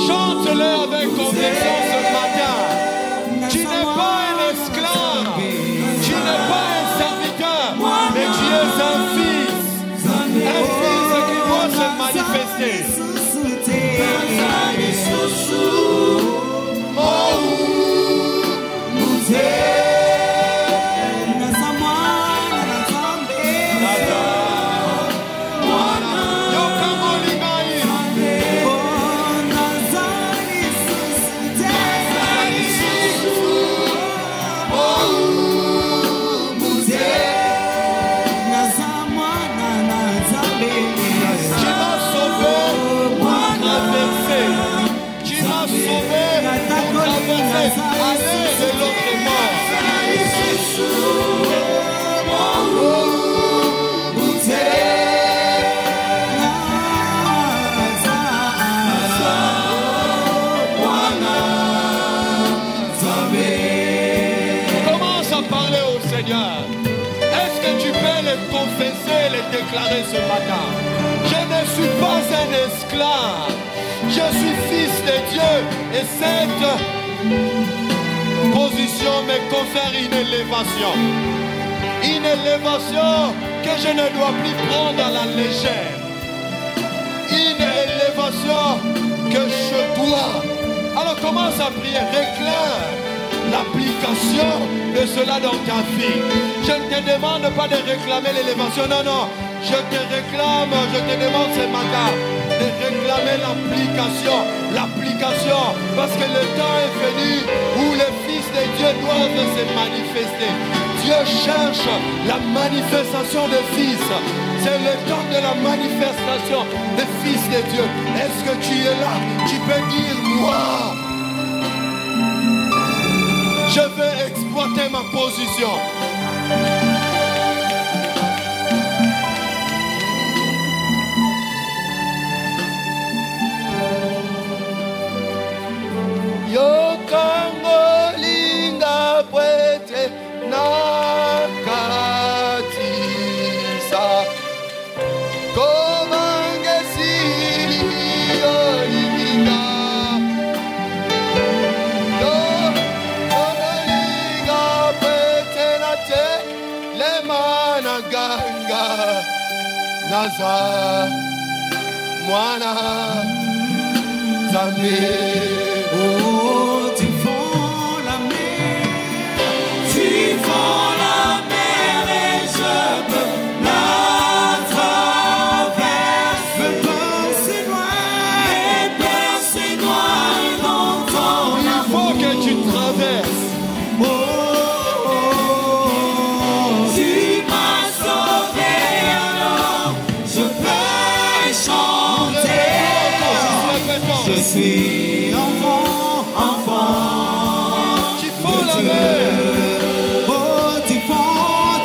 Chante-le avec conviction ce matin. Tu n'es pas un esclave, tu n'es pas un serviteur, mais tu es un fils qui doit se manifester. Est-ce que tu peux le confesser et le déclarer ce matin? Je ne suis pas un esclave, je suis fils de Dieu et cette position me confère une élévation. Une élévation que je ne dois plus prendre à la légère. Une élévation que je dois. Alors commence à prier, réclame l'application de cela dans ta vie. Je ne te demande pas de réclamer l'élévation, non, non. Je te réclame, je te demande ce matin de réclamer l'application, parce que le temps est venu où les fils de Dieu doivent se manifester. Dieu cherche la manifestation des fils. C'est le temps de la manifestation des fils de Dieu. Est-ce que tu es là? Tu peux dire moi. Je vais exploiter ma position. Yo kango linga pwete nakatisa komange sili olinga. Ganga Naza Mwana Nzambe. Oh, tu fends la mer, tu fends la mer et je peux la traverser. Mes peurs s'éloignent dans ton amour. Il faut que tu traverses. Je suis enfant tu fends la mer. Oh, tu fends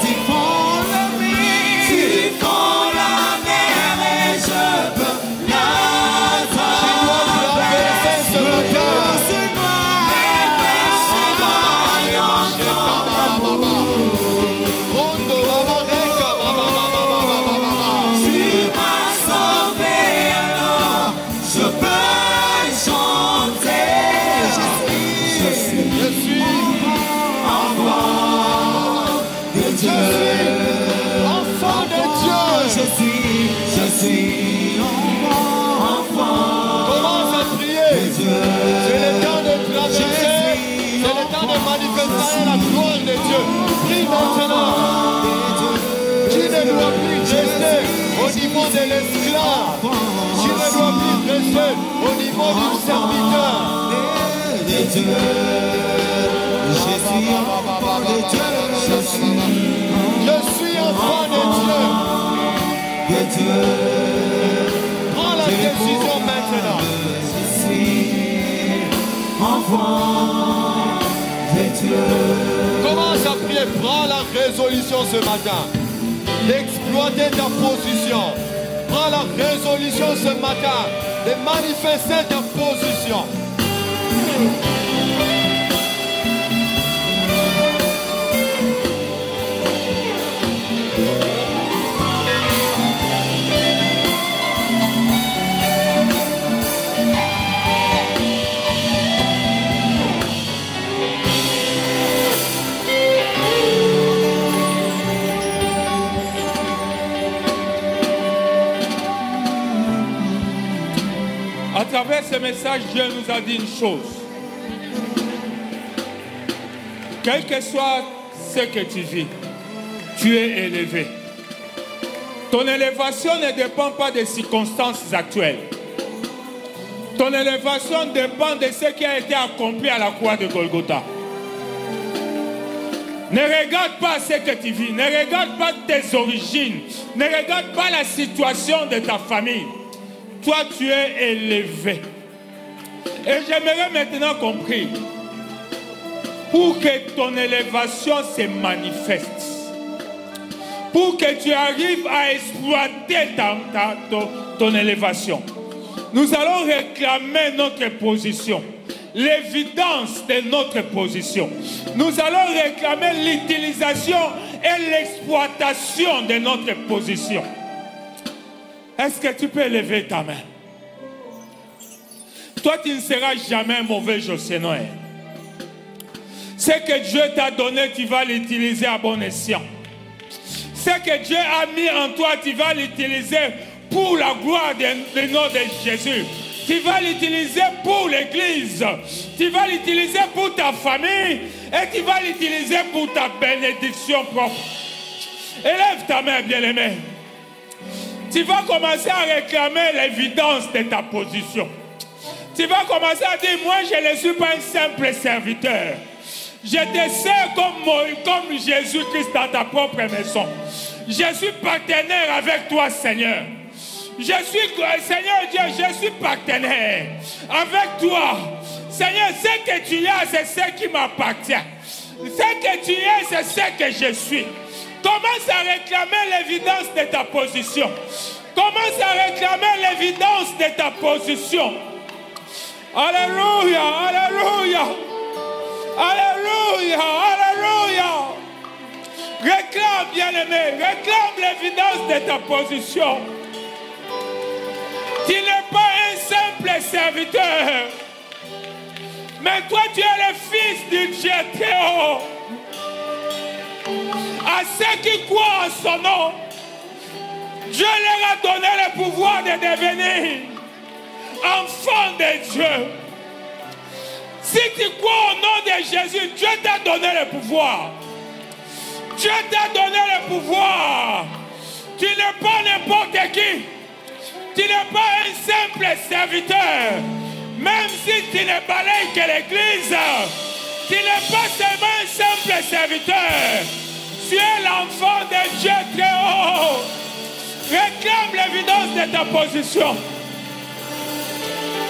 la mer. Tu fends la mer et je peux la traverser. Ce Je suis enfant. Commence à prier. C'est le temps de traverser. C'est le temps de manifester la gloire de Dieu. Prie maintenant. Tu ne dois plus rester au niveau de l'esclave. Tu ne dois plus rester au niveau du serviteur. Je suis enfant de Dieu. Je suis enfant de Dieu. Prends la décision maintenant. Je suis enfant enfant de Dieu. Commence à prier, prends la résolution ce matin d'exploiter ta position. Prends la résolution ce matin de manifester ta position. À travers ce message, Dieu nous a dit une chose. Quel que soit ce que tu vis, tu es élevé. Ton élévation ne dépend pas des circonstances actuelles. Ton élévation dépend de ce qui a été accompli à la croix de Golgotha. Ne regarde pas ce que tu vis, ne regarde pas tes origines, ne regarde pas la situation de ta famille. Toi, tu es élevé. Et j'aimerais maintenant comprendre, pour que ton élévation se manifeste, pour que tu arrives à exploiter ton élévation, nous allons réclamer notre position, l'évidence de notre position. Nous allons réclamer l'utilisation et l'exploitation de notre position. Est-ce que tu peux élever ta main? Toi, tu ne seras jamais un mauvais José Noël. Ce que Dieu t'a donné, tu vas l'utiliser à bon escient. Ce que Dieu a mis en toi, tu vas l'utiliser pour la gloire du nom de Jésus. Tu vas l'utiliser pour l'église. Tu vas l'utiliser pour ta famille. Et tu vas l'utiliser pour ta bénédiction propre. Élève ta main, bien-aimé. Tu vas commencer à réclamer l'évidence de ta position. Tu vas commencer à dire, moi je ne suis pas un simple serviteur. Je te sers comme Jésus-Christ dans ta propre maison. Je suis partenaire avec toi, Seigneur. Seigneur Dieu, je suis partenaire avec toi. Seigneur, ce que tu as, c'est ce qui m'appartient. Ce que tu es, c'est ce que je suis. Commence à réclamer l'évidence de ta position. Commence à réclamer l'évidence de ta position. Alléluia, alléluia. Alléluia, alléluia. Réclame, bien-aimé, réclame l'évidence de ta position. Tu n'es pas un simple serviteur, mais toi tu es le fils du Dieu très haut. À ceux qui croient en son nom, Dieu leur a donné le pouvoir de devenir enfants de Dieu. Si tu crois au nom de Jésus, Dieu t'a donné le pouvoir. Dieu t'a donné le pouvoir. Tu n'es pas n'importe qui. Tu n'es pas un simple serviteur. Même si tu ne balayes que l'église, tu n'es pas seulement un simple serviteur. Tu es l'enfant de Dieu très haut. Réclame l'évidence de ta position.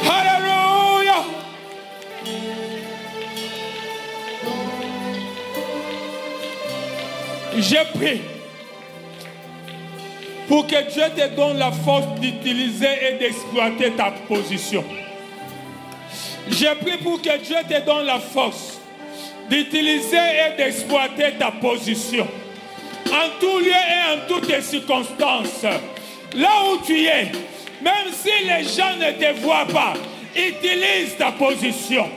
Alléluia. Je prie pour que Dieu te donne la force d'utiliser et d'exploiter ta position. Je prie pour que Dieu te donne la force d'utiliser et d'exploiter ta position. En tout lieu et en toutes les circonstances. Là où tu es, même si les gens ne te voient pas, utilise ta position.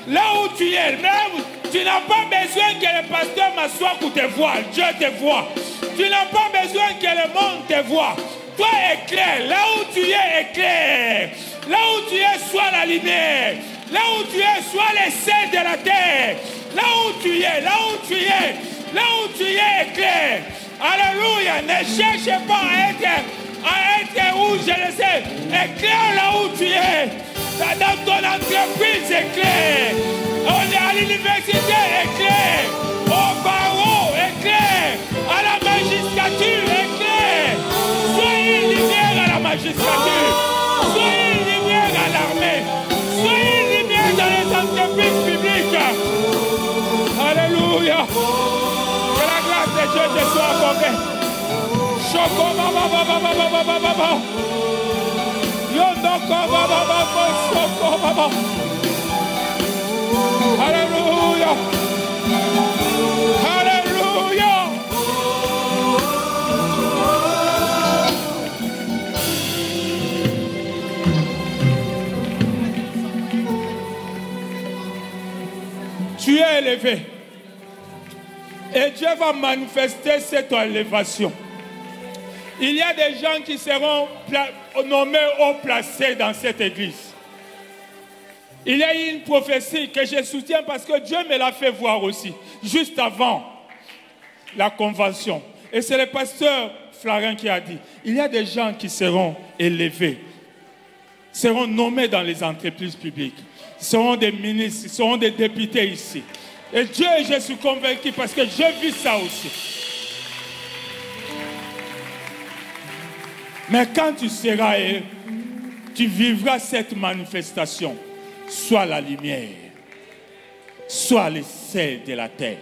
Là où tu es, même tu n'as pas besoin que le pasteur m'assoie pour te voir. Dieu te voit. Tu n'as pas besoin que le monde te voie. Toi éclaire. Là où tu es, éclaire. Là où tu es, sois la lumière. Là où tu es, sois les sel de la terre. Là où tu es, là où tu es, là où tu es, éclaire. Alléluia. Ne cherche pas à être où je le sais. Éclaire là où tu es. Dans ton entreprise, éclaire. On est à l'université, éclaire. Au barreau, éclaire. À la magistrature, éclaire. Soyez une lumière à la magistrature. Soyez une lumière à l'armée. Soyez une lumière dans les entreprises. Que la grâce de Dieu te soit accordée. Choko baba baba baba baba baba. Yondoko baba baba choko baba. Alléluia. Alléluia. Tu es élevé. Et Dieu va manifester cette élévation. Il y a des gens qui seront nommés haut placés dans cette église. Il y a eu une prophétie que je soutiens parce que Dieu me l'a fait voir aussi, juste avant la convention. Et c'est le pasteur Florent qui a dit, il y a des gens qui seront élevés, seront nommés dans les entreprises publiques, seront des ministres, seront des députés ici. Et Dieu, je suis convaincu parce que j'ai vu ça aussi. Mais quand tu seras, tu vivras cette manifestation, sois la lumière, sois le sel de la terre.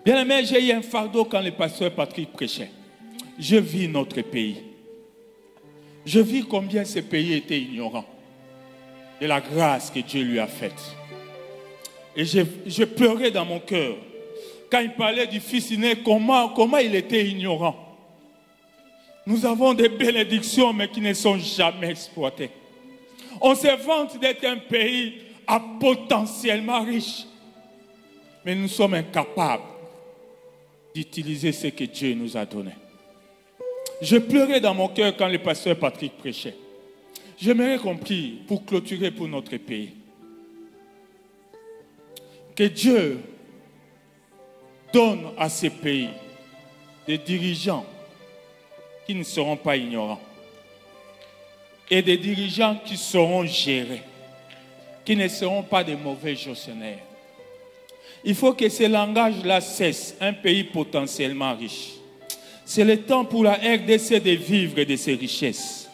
Bien aimé, j'ai eu un fardeau quand le pasteur Patrick prêchait. Je vis notre pays. Je vis combien ce pays était ignorant de la grâce que Dieu lui a faite. Et je pleurais dans mon cœur quand il parlait du fils aîné, comment il était ignorant. Nous avons des bénédictions, mais qui ne sont jamais exploitées. On se vante d'être un pays potentiellement riche, mais nous sommes incapables d'utiliser ce que Dieu nous a donné. Je pleurais dans mon cœur quand le pasteur Patrick prêchait. J'aimerais qu'on prie pour clôturer pour notre pays. Que Dieu donne à ces pays des dirigeants qui ne seront pas ignorants et des dirigeants qui seront gérés, qui ne seront pas des mauvais gestionnaires. Il faut que ce langage-là cesse, un pays potentiellement riche. C'est le temps pour la RDC de vivre de ses richesses.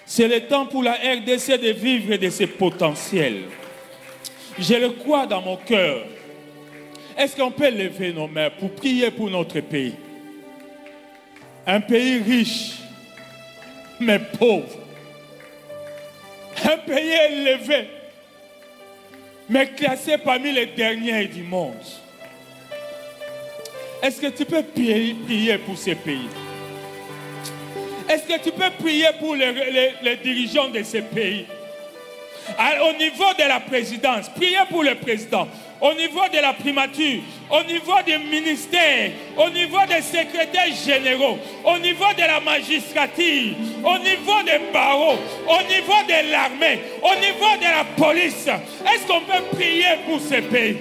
C'est le temps pour la RDC de vivre de ses potentiels. Je le crois dans mon cœur. Est-ce qu'on peut lever nos mains pour prier pour notre pays? Un pays riche, mais pauvre. Un pays élevé, mais classé parmi les derniers du monde. Est-ce que tu peux prier pour ces pays? Est-ce que tu peux prier pour les dirigeants de ces pays? Au niveau de la présidence, priez pour le président. Au niveau de la primature, au niveau du ministère, au niveau des secrétaires généraux, au niveau de la magistrature, au niveau des barreaux, au niveau de l'armée, au niveau de la police. Est-ce qu'on peut prier pour ces pays?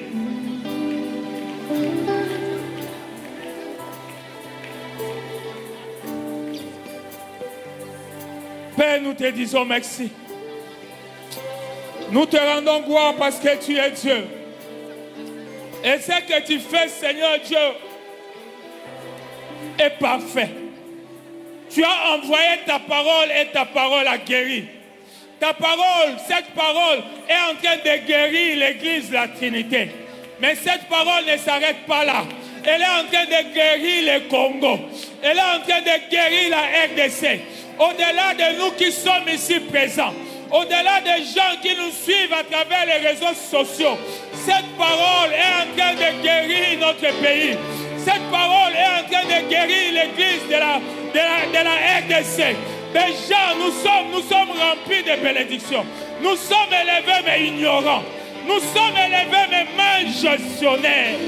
Père, nous te disons merci. Nous te rendons gloire parce que tu es Dieu. Et ce que tu fais, Seigneur Dieu, est parfait. Tu as envoyé ta parole et ta parole a guéri. Ta parole, cette parole est en train de guérir l'Église de la Trinité. Mais cette parole ne s'arrête pas là. Elle est en train de guérir le Congo. Elle est en train de guérir la RDC. Au-delà de nous qui sommes ici présents, au-delà des gens qui nous suivent à travers les réseaux sociaux, cette parole est en train de guérir notre pays. Cette parole est en train de guérir l'église de la RDC. Déjà, nous sommes remplis de bénédictions. Nous sommes élevés mais ignorants. Nous sommes élevés mais mal gestionnaires.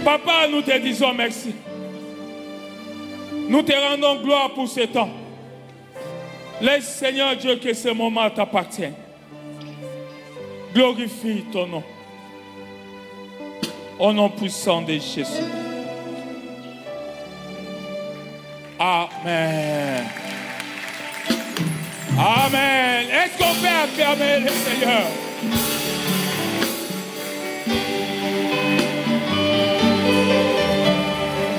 Papa, nous te disons merci. Nous te rendons gloire pour ce temps. Laisse, Seigneur Dieu, que ce moment t'appartienne. Glorifie ton nom. Au nom puissant de Jésus. Amen. Amen. Est-ce qu'on peut acclamer le Seigneur?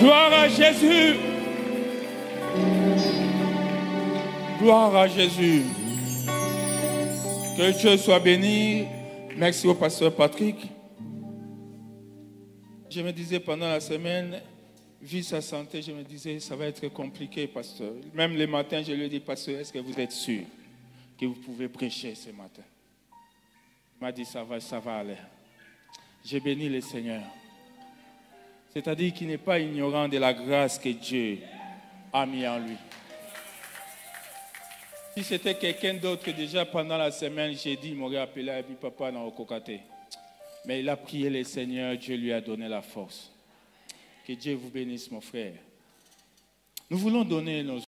Gloire à Jésus. Gloire à Jésus. Que Dieu soit béni. Merci au pasteur Patrick. Je me disais pendant la semaine, vu sa santé, je me disais, ça va être compliqué, pasteur. Même le matin, je lui ai dit, pasteur, est-ce que vous êtes sûr que vous pouvez prêcher ce matin? Il m'a dit, ça va aller. J'ai béni le Seigneur. C'est-à-dire qu'il n'est pas ignorant de la grâce que Dieu a mis en lui. Si c'était quelqu'un d'autre, déjà pendant la semaine, j'ai dit, il m'aurait appelé et dit, papa, non, au cocaté. Mais il a prié le Seigneur, Dieu lui a donné la force. Que Dieu vous bénisse, mon frère. Nous voulons donner nos